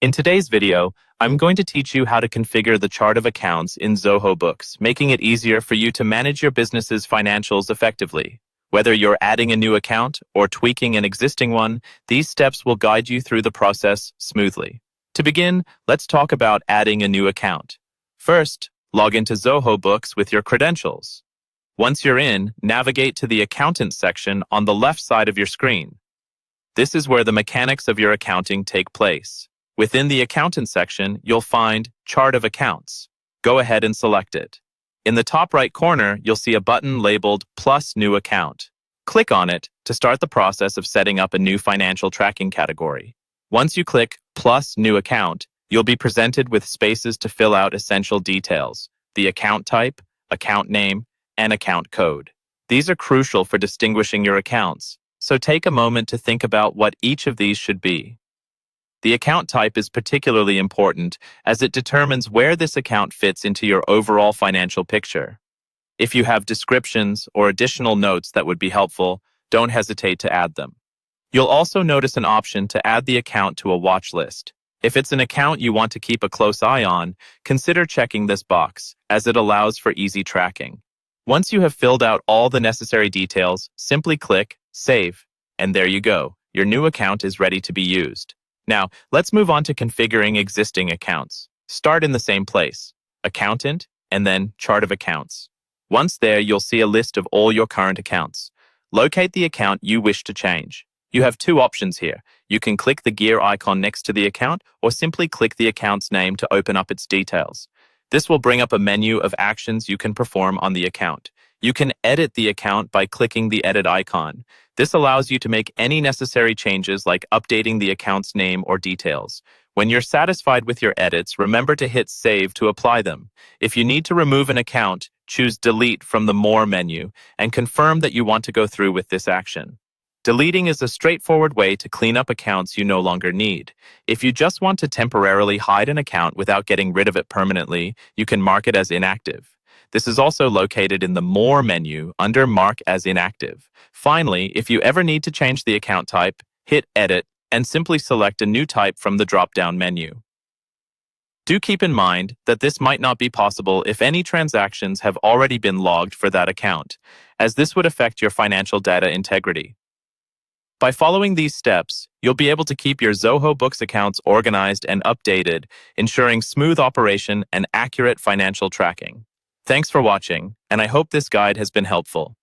In today's video, I'm going to teach you how to configure the chart of accounts in Zoho Books, making it easier for you to manage your business's financials effectively. Whether you're adding a new account or tweaking an existing one, these steps will guide you through the process smoothly. To begin, let's talk about adding a new account. First, log into Zoho Books with your credentials. Once you're in, navigate to the Accountant section on the left side of your screen. This is where the mechanics of your accounting take place. Within the Accountant section, you'll find Chart of Accounts. Go ahead and select it. In the top right corner, you'll see a button labeled Plus New Account. Click on it to start the process of setting up a new financial tracking category. Once you click Plus New Account, you'll be presented with spaces to fill out essential details: the account type, account name, and account code. These are crucial for distinguishing your accounts, so take a moment to think about what each of these should be. The account type is particularly important as it determines where this account fits into your overall financial picture. If you have descriptions or additional notes that would be helpful, don't hesitate to add them. You'll also notice an option to add the account to a watch list. If it's an account you want to keep a close eye on, consider checking this box, as it allows for easy tracking. Once you have filled out all the necessary details, simply click Save, and there you go. Your new account is ready to be used. Now, let's move on to configuring existing accounts. Start in the same place, Accountant, and then Chart of Accounts. Once there, you'll see a list of all your current accounts. Locate the account you wish to change. You have two options here. You can click the gear icon next to the account, or simply click the account's name to open up its details. This will bring up a menu of actions you can perform on the account. You can edit the account by clicking the edit icon. This allows you to make any necessary changes like updating the account's name or details. When you're satisfied with your edits, remember to hit Save to apply them. If you need to remove an account, choose Delete from the More menu and confirm that you want to go through with this action. Deleting is a straightforward way to clean up accounts you no longer need. If you just want to temporarily hide an account without getting rid of it permanently, you can mark it as inactive. This is also located in the More menu under Mark as Inactive. Finally, if you ever need to change the account type, hit Edit and simply select a new type from the drop-down menu. Do keep in mind that this might not be possible if any transactions have already been logged for that account, as this would affect your financial data integrity. By following these steps, you'll be able to keep your Zoho Books accounts organized and updated, ensuring smooth operation and accurate financial tracking. Thanks for watching, and I hope this guide has been helpful.